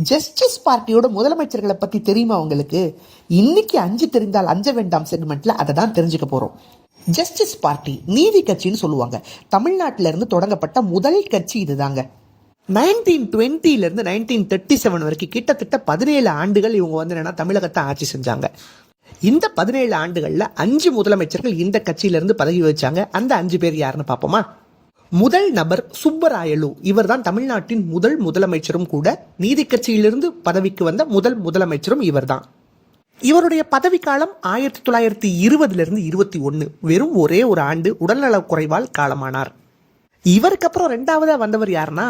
Justice பார்ட்டியோட முதலமைச்சர்களை பத்தி தெரியுமா உங்களுக்கு? இன்னைக்கு 5 தெரிந்தால் அஞ்ச வேண்டாம் செக்மெண்ட்ல அதை தான் தெரிஞ்சுக்க போறோம். ஜஸ்டிஸ் பார்ட்டி நீதி கட்சின்னு சொல்லுவாங்க. தமிழ்நாட்டில இருந்து தொடங்கப்பட்ட முதல் கட்சி இதுதாங்க. 1920 இருந்து 1937 வரைக்கும் கிட்டத்தட்ட 17 ஆண்டுகள் இவங்க வந்து தமிழகத்தை ஆட்சி செஞ்சாங்க. இந்த 17 ஆண்டுகள்ல 5 முதலமைச்சர்கள் இந்த கட்சியில இருந்து பதவி வச்சாங்க. அந்த 5 பேர் யாருன்னு பாப்போமா? முதல் நபர் சுப்பராயலு. இவர் தான் தமிழ்நாட்டின் முதல் முதலமைச்சரும் கூட. நீதி கட்சியிலிருந்து பதவிக்கு வந்த முதல் முதலமைச்சரும் இவர் தான். இவருடைய பதவி காலம் 1920 இருந்து 21. வெறும் ஒரே ஒரு ஆண்டு உடல்நலக் குறைவால் காலமானார். இவருக்கு அப்புறம் ரெண்டாவதா வந்தவர் யாருன்னா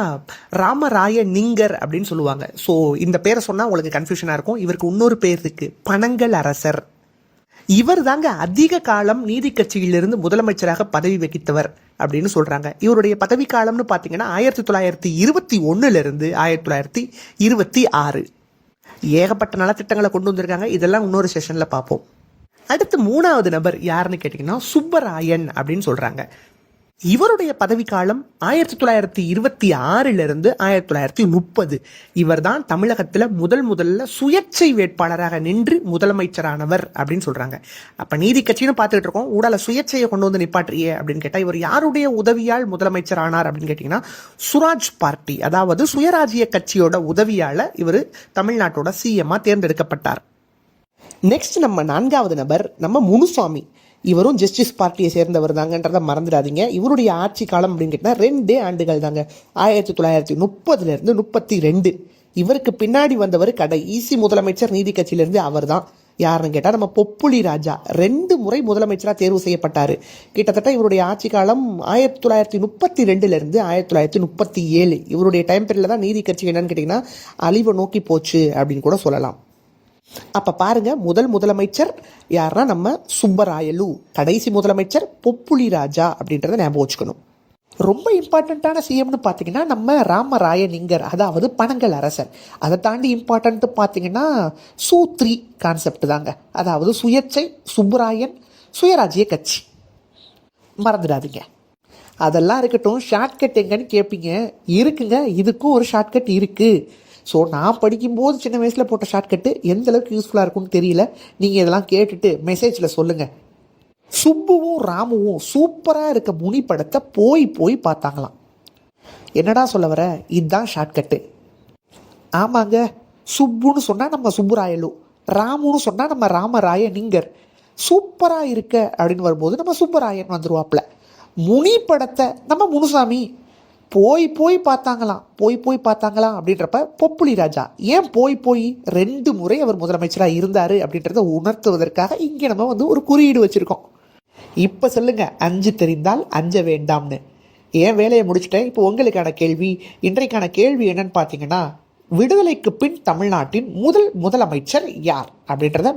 ராமராய நிங்கர் அப்படின்னு சொல்லுவாங்க. ஸோ இந்த பேரை சொன்னா உங்களுக்கு கன்ஃபியூஷனா இருக்கும். இவருக்கு இன்னொரு பேர் இருக்கு, பனங்கல் அரசர். இவர் தாங்க அதிக காலம் நீதி கட்சியிலிருந்து முதலமைச்சராக பதவி வகித்தவர் அப்படின்னு சொல்றாங்க. இவருடைய பதவி காலம்னு பாத்தீங்கன்னா 1921 இருந்து 1926. ஏகப்பட்ட நலத்திட்டங்களை கொண்டு வந்திருக்காங்க. இதெல்லாம் இன்னொரு செஷன்ல பார்ப்போம். அடுத்து மூணாவது நபர் யாருன்னு கேட்டீங்கன்னா சுப்பராயன் அப்படின்னு சொல்றாங்க. இவருடைய பதவி காலம் 1926 இருந்து 1930. இவர் தான் தமிழகத்துல முதல்ல சுயேட்சை வேட்பாளராக நின்று முதலமைச்சரானவர் அப்படின்னு சொல்றாங்க. அப்ப நீதி கட்சின்னு பார்த்துட்டு இருக்கோம், ஊடால சுயேட்சையை கொண்டு வந்து நிப்பாட்டியே அப்படின்னு கேட்டா இவர் யாருடைய உதவியால் முதலமைச்சர் ஆனார் அப்படின்னு கேட்டீங்கன்னா சுராஜ் பார்ட்டி, அதாவது சுயராஜ்ய கட்சியோட உதவியால இவர் தமிழ்நாட்டோட சிஎம்மா தேர்ந்தெடுக்கப்பட்டார். நெக்ஸ்ட் நம்ம நான்காவது நபர் நம்ம முனுசாமி. இவரும் ஜஸ்டிஸ் பார்ட்டியை சேர்ந்தவர் தாங்கன்றதை மறந்துடாதீங்க. இவருடைய ஆட்சி காலம் அப்படின்னு கேட்டால் 2 ஆண்டுகள் தாங்க, 1930 இருந்து 32. இவருக்கு பின்னாடி வந்தவர் கடைசி முதலமைச்சர் நீதி கட்சியிலிருந்து. அவர் தான் யாருன்னு கேட்டால் நம்ம பொப்புளி ராஜா. 2 முறை முதலமைச்சராக தேர்வு செய்யப்பட்டார். கிட்டத்தட்ட இவருடைய ஆட்சி காலம் 1932 இருந்து 1937. இவருடைய டைம் பீரியட்ல தான் நீதி கட்சி என்னன்னு கேட்டீங்கன்னா அழிவை நோக்கி போச்சு அப்படின்னு கூட சொல்லலாம். அப்ப பாருங்க, முதலமைச்சர் யாருன்னா நம்ம சுப்பராயலு, கடைசி முதலமைச்சர் பொப்புளி ராஜா அப்படின்றத ஞாபகம் வச்சுக்கணும். ரொம்ப இம்பார்ட்டன்டான சிஎம்னு பார்த்தீங்கன்னா நம்ம ராமராய நிங்கர், அதாவது பனங்கல் அரசர். அதை தாண்டி இம்பார்ட்டன்ட் பார்த்தீங்கன்னா சூத்ரி கான்செப்ட் தாங்க, அதாவது சுயேட்சை, சுப்பராயன், சுயராஜ்ய கட்சி. மறந்துடாதீங்க. அதெல்லாம் இருக்கட்டும், ஷார்ட்கட் எங்கன்னு கேட்பீங்க. இருக்குங்க, இதுக்கும் ஒரு ஷார்ட்கட் இருக்கு. ஸோ நான் படிக்கும்போது சின்ன வயசில் போட்ட ஷார்ட்கட்டு எந்த அளவுக்கு யூஸ்ஃபுல்லாக இருக்கும்னு தெரியல. நீங்கள் இதெல்லாம் கேட்டுட்டு மெசேஜில் சொல்லுங்கள். சுப்புவும் ராமுவும் சூப்பராக இருக்க முனி படத்தை போய் பார்த்தாங்களாம். என்னடா சொல்ல வர? இதுதான் ஷார்ட்கட்டு. ஆமாங்க, சுப்புன்னு சொன்னால் நம்ம சுப்புராயலு, ராமுன்னு சொன்னால் நம்ம ராமராய நிங்கர். சூப்பராக இருக்க அப்படின்னு வரும்போது நம்ம சுப்பராயன் வந்துருவாப்ல. முனி படத்தை நம்ம முனுசாமி. போய் பார்த்தாங்களாம் அப்படின்றப்ப பொப்புளி ராஜா. ஏன் போய் 2 முறை அவர் முதலமைச்சராக இருந்தார் அப்படின்றத உணர்த்துவதற்காக இங்கே நம்ம வந்து ஒரு குறியீடு வச்சுருக்கோம். இப்போ சொல்லுங்க, 5 தெரிந்தால் அஞ்ச வேண்டாம்னு. ஏன் வேலையை முடிச்சுட்டேன். இப்போ உங்களுக்கான கேள்வி, இன்றைக்கான கேள்வி என்னன்னு பார்த்தீங்கன்னா, விடுதலைக்கு பின் தமிழ்நாட்டின் முதலமைச்சர் யார் அப்படின்றத